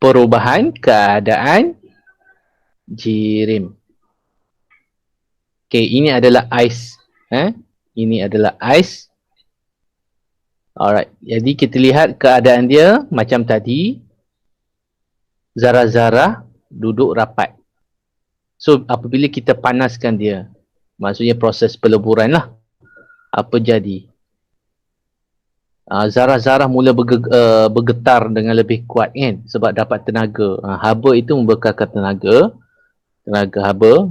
perubahan keadaan jirim. Okay, ini adalah ais. Ini adalah ais. Alright, jadi kita lihat keadaan dia macam tadi. Zarah-zarah duduk rapat. So, apabila kita panaskan dia, maksudnya proses peleburan lah. Apa jadi? Zarah-zarah mula bergetar dengan lebih kuat kan? Sebab dapat tenaga. Haba itu membekalkan tenaga. Tenaga haba.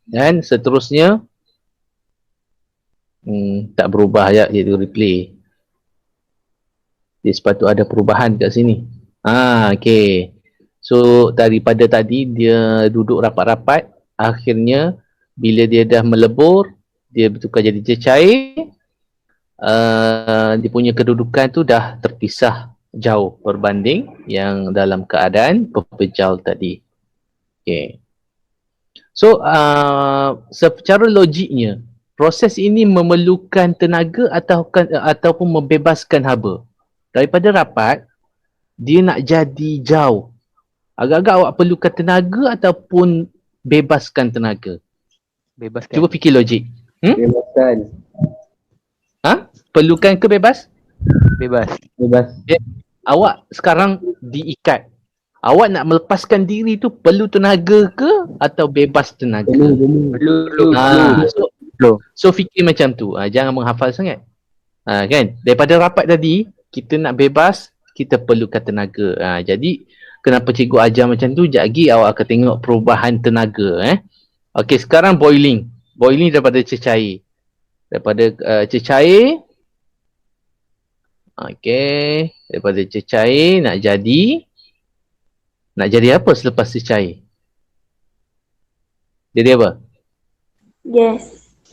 Dan seterusnya, tak berubah ya, iaitu replay. Dia sepatut ada perubahan kat sini. Okay. So, daripada tadi dia duduk rapat-rapat. Akhirnya, bila dia dah melebur, dia bertukar jadi cecair. Dia punya kedudukan tu dah terpisah jauh berbanding yang dalam keadaan pepejal tadi. Okay. So, secara logiknya, proses ini memerlukan tenaga ataupun membebaskan haba. Daripada rapat, dia nak jadi jauh. Agak-agak awak perlukan tenaga ataupun bebaskan tenaga? Bebaskan. Cuba fikir logik. Bebaskan. Perlukan ke bebas? Bebas. Awak sekarang diikat. Awak nak melepaskan diri tu perlu tenaga ke atau bebas tenaga? Perlu. So fikir macam tu. Jangan menghafal sangat. Kan? Daripada rapat tadi, kita nak bebas, kita perlukan tenaga. Jadi, kenapa cikgu ajar macam tu? Sekejap lagi awak akan tengok perubahan tenaga. Okey, sekarang boiling. Boiling daripada cecair. Daripada cecair. Okey, daripada cecair nak jadi apa selepas cecair? Jadi apa?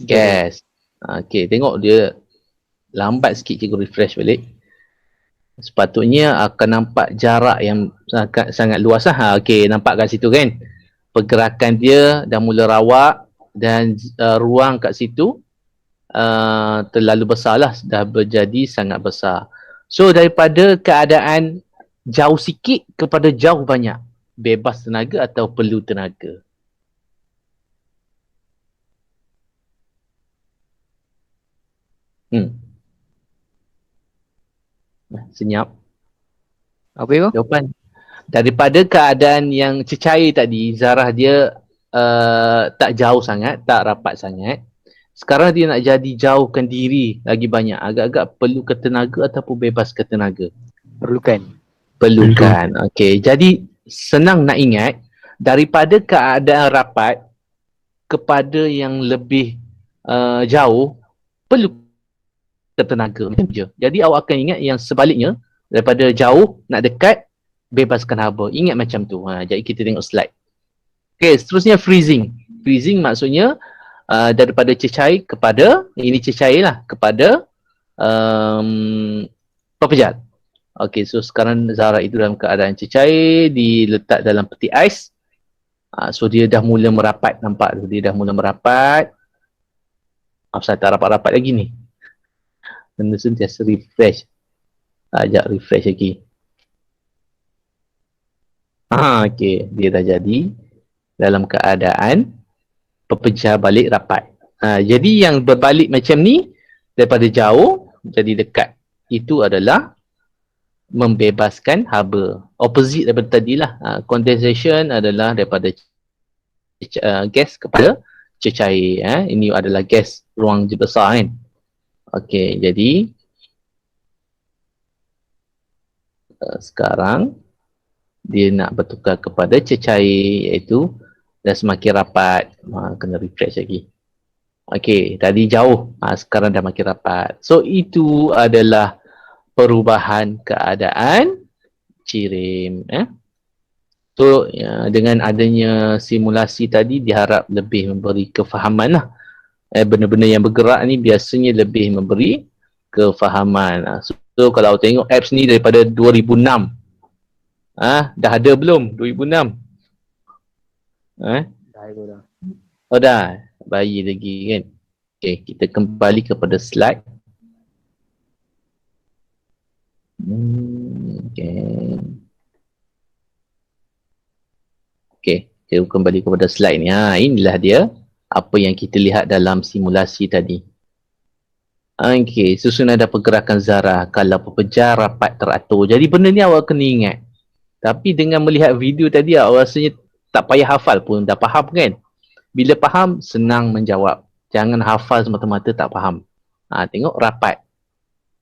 Gas. Okey, tengok dia lambat sikit, cikgu refresh balik. Sepatutnya akan nampak jarak yang sangat luas lah. Okey, nampak kat situ kan? Pergerakan dia dah mula rawak dan ruang kat situ terlalu besar lah, dah berjadi sangat besar. So daripada keadaan jauh sikit kepada jauh banyak, bebas tenaga atau perlu tenaga? Senyap. Apa itu? Jawapan. Daripada keadaan yang cecair tadi, zarah dia tak jauh sangat, tak rapat sangat. Sekarang dia nak jadi jauhkan diri lagi banyak. Agak-agak perlu ke tenaga ataupun bebas ke tenaga? Perlukan. Okey. Jadi senang nak ingat, daripada keadaan rapat kepada yang lebih jauh, perlu ke tenaga. Macam je. Jadi awak akan ingat yang sebaliknya, daripada jauh nak dekat, bebaskan haba. Ingat macam tu. Jadi kita tengok slide. Okey, seterusnya freezing. Freezing maksudnya daripada cecair kepada, ini cecair lah, kepada pepejal. Okey, so sekarang zarah itu dalam keadaan cecair, diletak dalam peti ais. So dia dah mula merapat, nampak tu, dia dah mula merapat. Saya tak rapat-rapat lagi ni. Benda sentiasa refresh. Ajak refresh lagi. Okey, dia dah jadi dalam keadaan pepejal balik rapat. Jadi yang berbalik macam ni, daripada jauh jadi dekat, itu adalah membebaskan haba. Opposite daripada tadilah. Condensation adalah daripada gas kepada cecair. Ini adalah gas ruang besar kan. Okey, jadi sekarang dia nak bertukar kepada cecair, iaitu dah semakin rapat. Kena refresh lagi. Okey, tadi jauh, sekarang dah makin rapat. So itu adalah perubahan keadaan jirim. So dengan adanya simulasi tadi, diharap lebih memberi kefahaman lah. Benda-benda yang bergerak ni biasanya lebih memberi kefahaman. So kalau tengok apps ni daripada 2006, dah ada belum 2006? Dah. Oh dah, bayi lagi kan. Okay, kita kembali kepada slide. Okay. Saya kembali kepada slide ni. Inilah dia apa yang kita lihat dalam simulasi tadi. Okey, susunan dan pergerakan zarah kalau pepejar rapat teratur. Jadi benda ni awak kena ingat. Tapi dengan melihat video tadi, awak rasanya tak payah hafal pun dah faham kan? Bila faham, senang menjawab. Jangan hafal semata-mata tak faham. Tengok rapat.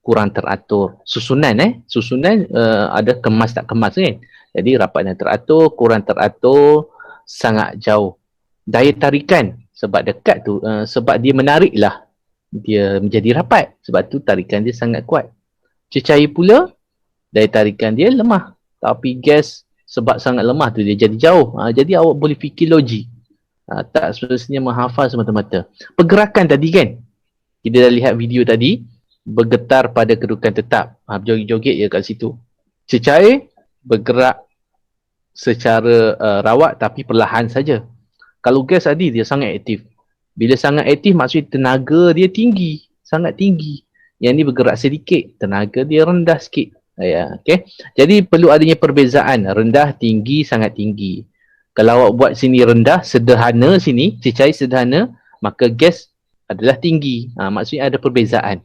Kurang teratur. Susunan Susunan ada kemas tak kemas kan? Jadi rapat yang teratur, kurang teratur, sangat jauh. Daya tarikan sebab dekat tu, sebab dia menariklah dia menjadi rapat. Sebab tu tarikan dia sangat kuat. Cecair pula, daya tarikan dia lemah. Tapi gas sebab sangat lemah tu dia jadi jauh. Jadi awak boleh fikir logik. Tak semestinya menghafal semata-mata. Pergerakan tadi kan, kita dah lihat video tadi, bergetar pada kedudukan tetap. Joget-joget je kat situ. Cecair bergerak secara rawat tapi perlahan saja. Kalau gas tadi dia sangat aktif. Bila sangat aktif maksudnya tenaga dia tinggi, sangat tinggi. Yang ni bergerak sedikit, tenaga dia rendah sikit. Okay. Jadi perlu adanya perbezaan rendah, tinggi, sangat tinggi. Kalau awak buat sini rendah, sederhana sini, cecair sederhana, maka gas adalah tinggi. Maksudnya ada perbezaan.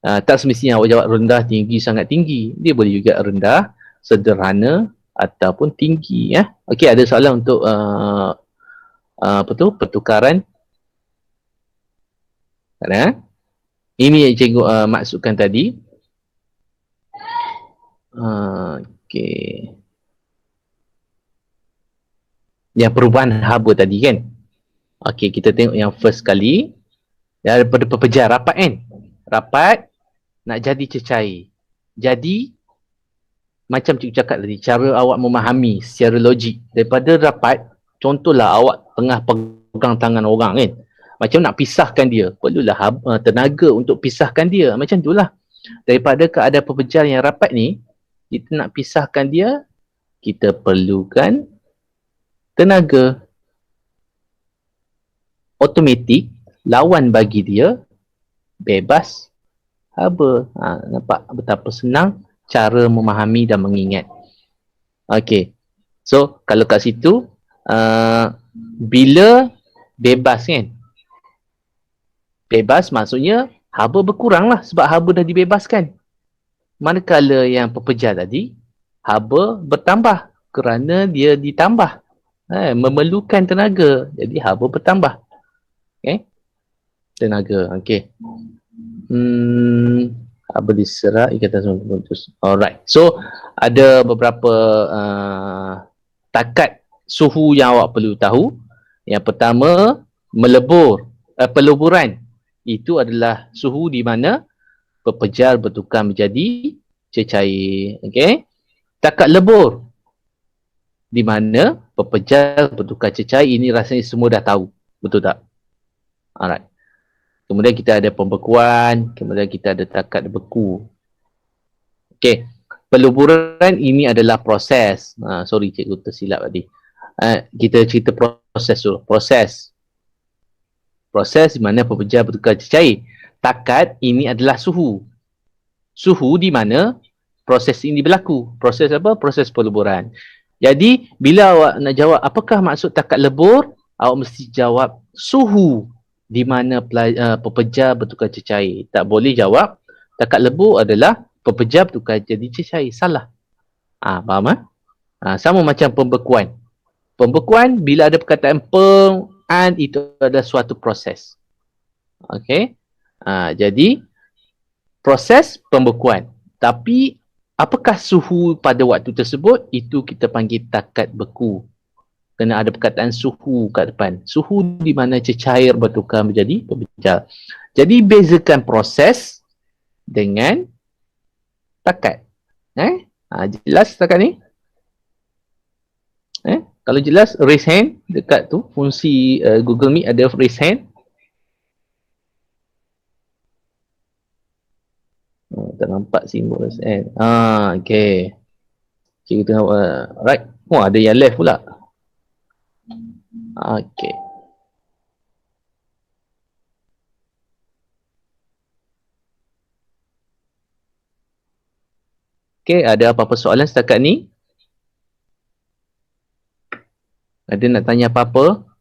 Tak semestinya awak jawab rendah, tinggi, sangat tinggi. Dia boleh juga rendah, sederhana ataupun tinggi. Okey, ada soalan untuk pertukaran. Ini yang cikgu maksudkan tadi. Okey. Yang perubahan haba tadi kan. Okey, kita tengok yang first kali. Daripada pepejar rapat kan. Rapat nak jadi cecair. Jadi macam cikgu cakap tadi, cara awak memahami secara logik daripada rapat, contohlah awak tengah pegang tangan orang kan. Macam nak pisahkan dia, perlulah tenaga untuk pisahkan dia. Macam itulah. Daripada keadaan pepejar yang rapat ni, kita nak pisahkan dia, kita perlukan tenaga. Automatik, lawan bagi dia, bebas haba. Nampak betapa senang cara memahami dan mengingat. Okey. So, kalau kat situ, bila bebas kan? Bebas maksudnya haba berkurang lah sebab haba dah dibebaskan. Manakala yang pepejar tadi, haba bertambah kerana dia ditambah. Memerlukan tenaga. Jadi haba bertambah. Okay? Tenaga. Okay. Haba diserak, ikatan semua putus. Alright. So, ada beberapa takat suhu yang awak perlu tahu. Yang pertama, peleburan. Itu adalah suhu di mana pepejar bertukar menjadi cecair. Okay. Takat lebur. Di mana pepejar bertukar cecair. Ini rasanya semua dah tahu. Betul tak? Alright. Kemudian kita ada pembekuan. Kemudian kita ada takat beku. Okay. Peleburan ini adalah proses. Sorry cikgu tersilap tadi. Kita cerita proses dulu. Proses di mana pepejar bertukar cecair. Takat ini adalah suhu. Suhu di mana proses ini berlaku. Proses apa? Proses peleburan. Jadi, bila awak nak jawab apakah maksud takat lebur, awak mesti jawab suhu di mana pepejar bertukar cecair. Tak boleh jawab takat lebur adalah pepejar bertukar jadi cecair. Salah. Faham? Sama macam pembekuan. Pembekuan, bila ada perkataan itu adalah suatu proses. Okey. Jadi proses pembekuan. Tapi apakah suhu pada waktu tersebut? Itu kita panggil takat beku. Kena ada perkataan suhu kat depan. Suhu di mana cecair bertukar menjadi pepejar. Jadi bezakan proses dengan takat. Jelas takat ni? Kalau jelas, raise hand dekat tu. Fungsi Google Meet ada raise hand. Tak nampak simbol raise hand. Okay. Cikgu tengok. Right. Ada yang left pula. Okay. Okay, ada apa-apa soalan setakat ni? Ada nak tanya apa-apa?